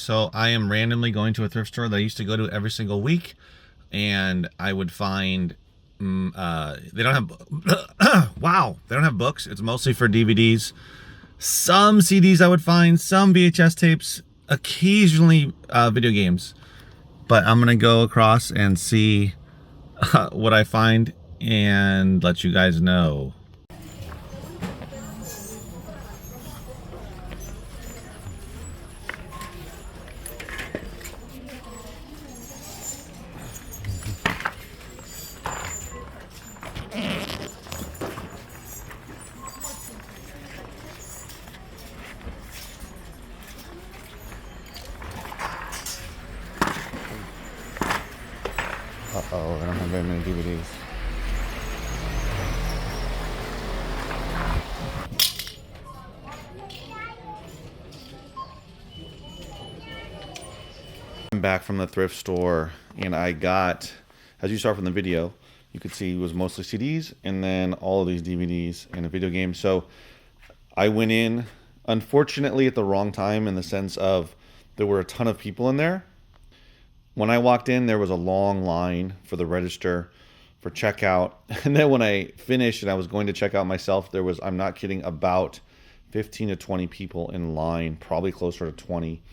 So I am randomly going to a thrift store that I used to go to every single week, and I would find they don't have wow, they don't have books. It's mostly for DVDs. Some CDs I would find, some VHS tapes, occasionally video games. But I'm gonna go across and see what I find and let you guys know. Uh-oh, I don't have very many DVDs. I'm back from the thrift store, and I got, as you saw from the video, you could see it was mostly CDs and then all of these DVDs and a video game. So I went in, unfortunately, at the wrong time, in the sense of there were a ton of people in there. When I walked in, there was a long line for the register for checkout. And then when I finished and I was going to check out myself, there was, I'm not kidding, about 15 to 20 people in line, probably closer to 20.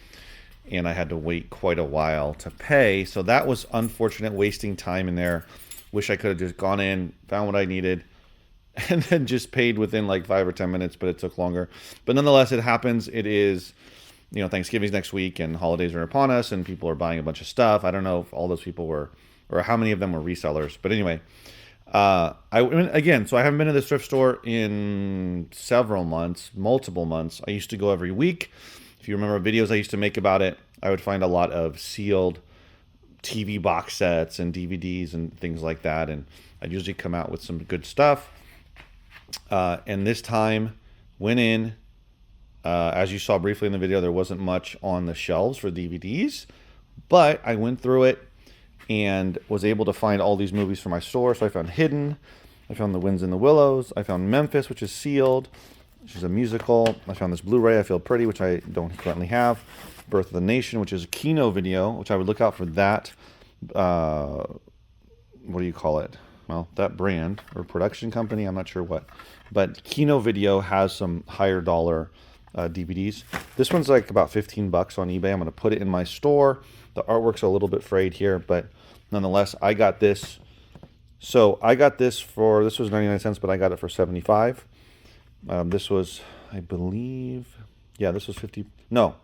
And I had to wait quite a while to pay. So that was unfortunate, wasting time in there. Wish I could have just gone in, found what I needed, and then just paid within like 5 or 10 minutes, but it took longer. But nonetheless, it happens. It is, you know, Thanksgiving's next week and holidays are upon us and people are buying a bunch of stuff. I don't know if all those people were, or how many of them were resellers. But anyway, so I haven't been to this thrift store in several months, multiple months. I used to go every week. If you remember videos I used to make about it, I would find a lot of sealed TV box sets and DVDs and things like that. And I'd usually come out with some good stuff. And this time, went in. As you saw briefly in the video, there wasn't much on the shelves for DVDs, but I went through it and was able to find all these movies for my store. So I found Hidden, I found The Winds and the Willows, I found Memphis, which is sealed, which is a musical. I found this Blu-ray, I Feel Pretty, which I don't currently have. Birth of the Nation, which is a Kino video, which I would look out for that. What do you call it? Well, that brand or production company, I'm not sure what. But Kino Video has some higher dollar DVDs. This one's like about 15 bucks on eBay. I'm going to put it in my store. The artwork's a little bit frayed here, but nonetheless, I got this. So I got this for, this was 99 cents, but I got it for 75. This was, I believe, yeah, this was 50. No,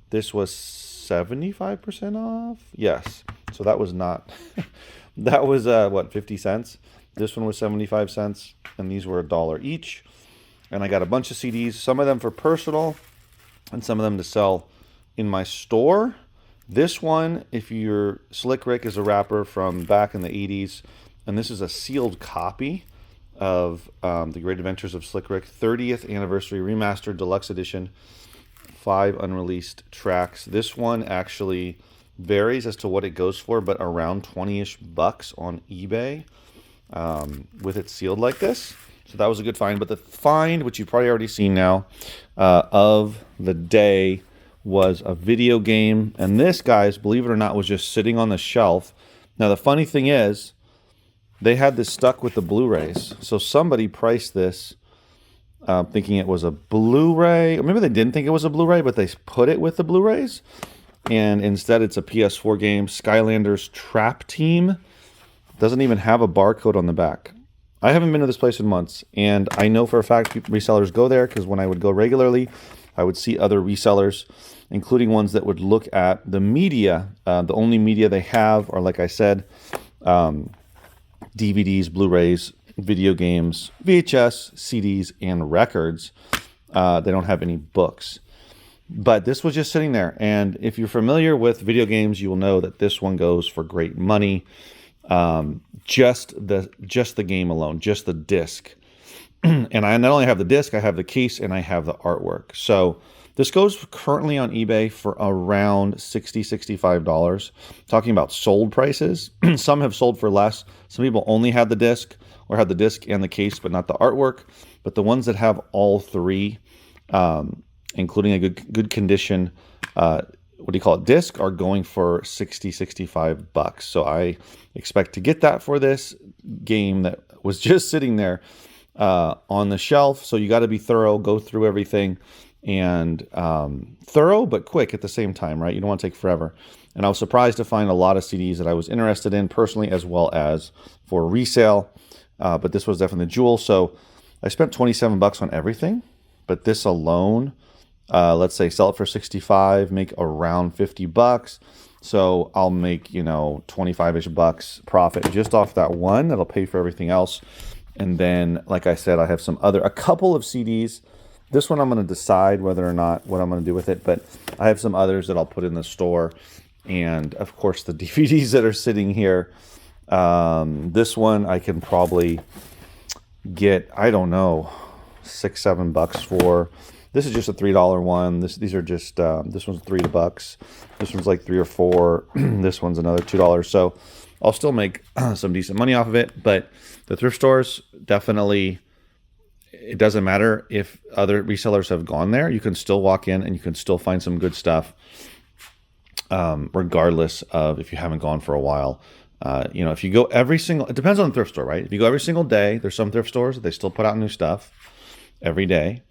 this was 75% off. Yes. So that was not, that was what, 50 cents. This one was 75 cents, and these were $1 each. And I got a bunch of CDs, some of them for personal and some of them to sell in my store. This one, if you're, Slick Rick is a rapper from back in the 80s, and this is a sealed copy of The Great Adventures of Slick Rick, 30th Anniversary Remastered Deluxe Edition, 5 unreleased tracks. This one actually varies as to what it goes for, but around 20-ish bucks on eBay with it sealed like this. So that was a good find. But the find, which you've probably already seen now, of the day was a video game. And this, guys, believe it or not, was just sitting on the shelf. Now, the funny thing is, they had this stuck with the Blu-rays. So somebody priced this thinking it was a Blu-ray. Or maybe they didn't think it was a Blu-ray, but they put it with the Blu-rays. And instead, it's a PS4 game, Skylanders Trap Team. Doesn't even have a barcode on the back. I haven't been to this place in months, and I know for a fact resellers go there, because when I would go regularly, I would see other resellers, including ones that would look at the media. The only media they have are, like I said, DVDs, Blu-rays, video games, VHS, CDs, and records. They don't have any books. But this was just sitting there, and if you're familiar with video games, you will know that this one goes for great money. Just the game alone, just the disc. And I not only have the disc, I have the case, and I have the artwork. So this goes currently on eBay for around $60, $65. Talking about sold prices. Some have sold for less. Some people only have the disc or have the disc and the case, but not the artwork. But the ones that have all three, including a good condition what do you call it, disc are going for 60, 65 bucks. So I expect to get that for this game that was just sitting there on the shelf. So you got to be thorough, go through everything, and thorough but quick at the same time, right? You don't want to take forever. And I was surprised to find a lot of CDs that I was interested in personally, as well as for resale. But this was definitely the jewel. So I spent 27 bucks on everything, but this alone, let's say sell it for 65, make around 50 bucks. So I'll make, 25-ish bucks profit just off that one. That'll pay for everything else. And then, like I said, I have a couple of CDs. This one I'm going to decide whether or not what I'm going to do with it, but I have some others that I'll put in the store. And of course the DVDs that are sitting here. This one I can probably get, I don't know, $6-7 for. This is just a $3 one. These are just this one's $3. This one's like $3 or $4. This one's another $2. So I'll still make some decent money off of it. But the thrift stores, definitely, it doesn't matter if other resellers have gone there. You can still walk in and you can still find some good stuff, regardless of if you haven't gone for a while. If you go it depends on the thrift store, right? If you go every single day, there's some thrift stores that they still put out new stuff every day.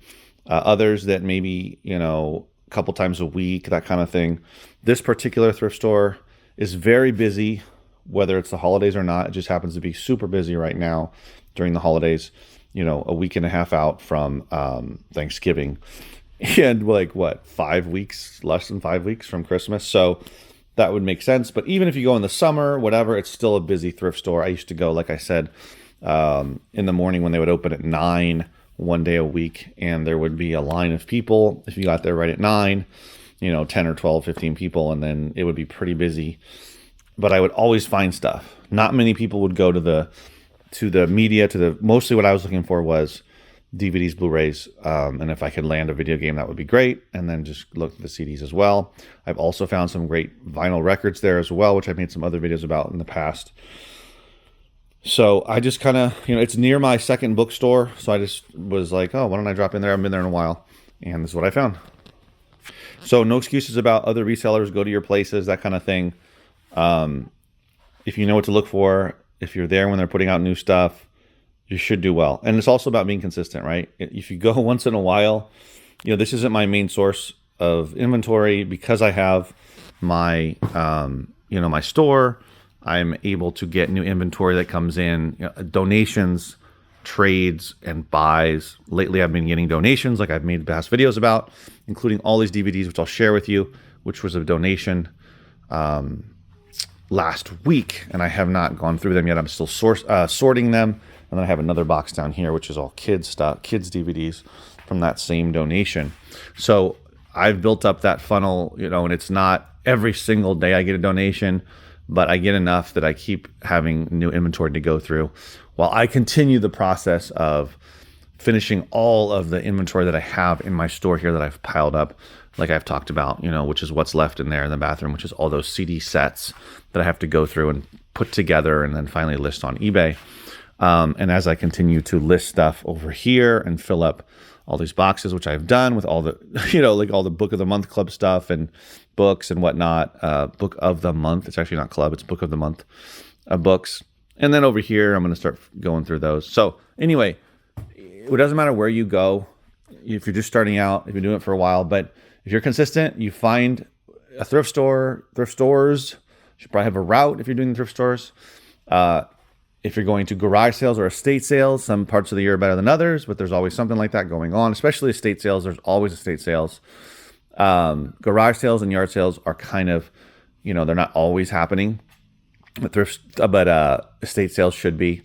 Others that maybe, a couple times a week, that kind of thing. This particular thrift store is very busy, whether it's the holidays or not. It just happens to be super busy right now during the holidays, a week and a half out from Thanksgiving. And like, what, 5 weeks, less than 5 weeks from Christmas. So that would make sense. But even if you go in the summer, whatever, it's still a busy thrift store. I used to go, like I said, in the morning when they would open at 9, one day a week, and there would be a line of people. If you got there right at 9, 10 or 12, 15 people, and then it would be pretty busy. But I would always find stuff. Not many people would go to the media, mostly what I was looking for was DVDs, Blu-rays, and if I could land a video game, that would be great. And then just look at the CDs as well. I've also found some great vinyl records there as well, which I've made some other videos about in the past. So I just kind of, it's near my second bookstore. So I just was like, oh, why don't I drop in there? I haven't been there in a while. And this is what I found. So no excuses about other resellers. Go to your places, that kind of thing. If you know what to look for, if you're there when they're putting out new stuff, you should do well. And it's also about being consistent, right? If you go once in a while, this isn't my main source of inventory because I have my, my store. I'm able to get new inventory that comes in, donations, trades, and buys. Lately, I've been getting donations like I've made past videos about, including all these DVDs, which I'll share with you, which was a donation last week, and I have not gone through them yet. I'm still sorting them. And then I have another box down here, which is all kids stuff, kids DVDs from that same donation. So I've built up that funnel, and it's not every single day I get a donation, but I get enough that I keep having new inventory to go through while I continue the process of finishing all of the inventory that I have in my store here that I've piled up, like I've talked about, which is what's left in there in the bathroom, which is all those CD sets that I have to go through and put together and then finally list on eBay. And as I continue to list stuff over here and fill up all these boxes, which I've done with all the, like all the Book of the Month Club stuff and books and whatnot. Book of the Month. It's actually not club. It's Book of the Month books. And then over here, I'm going to start going through those. So anyway, it doesn't matter where you go. If you're just starting out, if you're doing it for a while, but if you're consistent, you find a thrift store, thrift stores. You should probably have a route if you're doing the thrift stores. If you're going to garage sales or estate sales, some parts of the year are better than others, but there's always something like that going on, especially estate sales. There's always estate sales. Garage sales and yard sales are kind of, they're not always happening, but estate sales should be.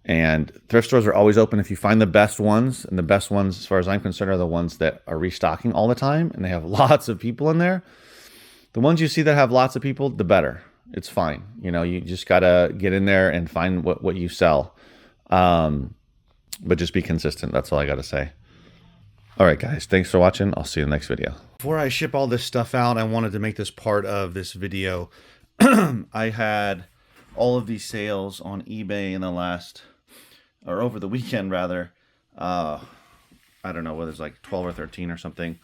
And thrift stores are always open if you find the best ones. And the best ones, as far as I'm concerned, are the ones that are restocking all the time and they have lots of people in there. The ones you see that have lots of people, the better. It's fine. You just got to get in there and find what you sell. But just be consistent. That's all I got to say. All right, guys. Thanks for watching. I'll see you in the next video. Before I ship all this stuff out, I wanted to make this part of this video. I had all of these sales on eBay in over the weekend, rather. I don't know whether it's like 12 or 13 or something.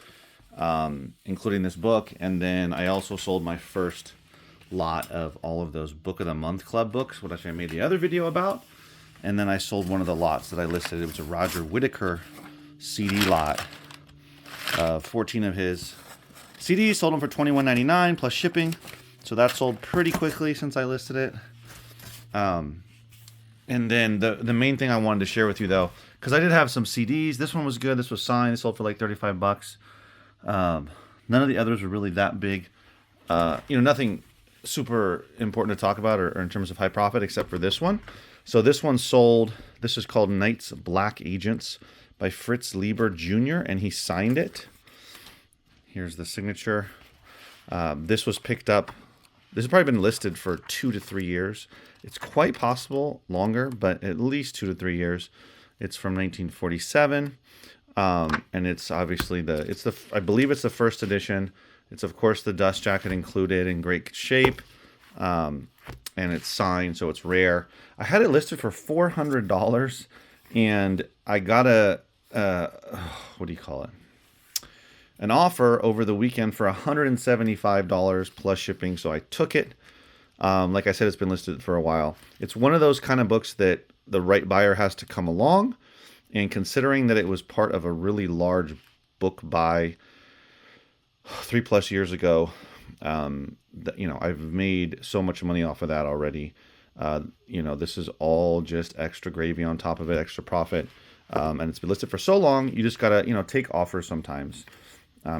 including this book. And then I also sold my first lot of all of those Book of the Month Club books, which I made the other video about. And then I sold one of the lots that I listed. It was a Roger Whittaker CD lot. 14 of his CDs, sold them for $21.99 plus shipping. So that sold pretty quickly since I listed it. And then the main thing I wanted to share with you, though, because I did have some CDs. This one was good. This was signed. It sold for like 35 bucks. None of the others were really that big. Nothing super important to talk about or in terms of high profit except for this one. So this one sold. This is called Knights Black Agents by Fritz Lieber Jr., and he signed it. Here's the signature. This was picked up. This has probably been listed for 2 to 3 years. It's quite possible longer, but at least 2 to 3 years. It's from 1947, and it's obviously I believe it's the first edition. It's of course the dust jacket included in great shape, and it's signed, so it's rare. I had it listed for $400, and I got what do you call it? An offer over the weekend for $175 plus shipping, so I took it. Like I said, it's been listed for a while. It's one of those kind of books that the right buyer has to come along, and considering that it was part of a really large book buy 3+ years ago, I've made so much money off of that already. This is all just extra gravy on top of it, extra profit, and it's been listed for so long. You just gotta take offers sometimes.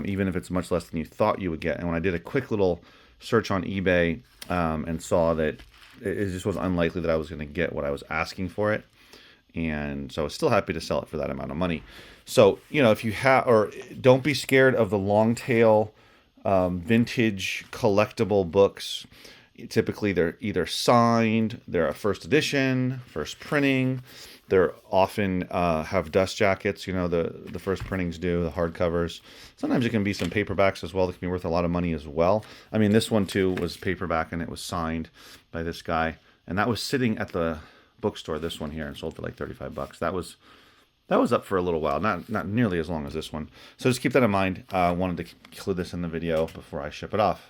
Even if it's much less than you thought you would get. And when I did a quick little search on eBay and saw that it just was unlikely that I was going to get what I was asking for it. And so I was still happy to sell it for that amount of money. So, if you have, or don't be scared of the long tail vintage collectible books. Typically, they're either signed, they're a first edition, first printing. They're often have dust jackets, the first printings do, the hardcovers. Sometimes it can be some paperbacks as well that can be worth a lot of money as well. I mean, this one too was paperback, and it was signed by this guy. And that was sitting at the bookstore, this one here, and sold for like 35 bucks. That was up for a little while, not nearly as long as this one. So just keep that in mind. I wanted to include this in the video before I ship it off.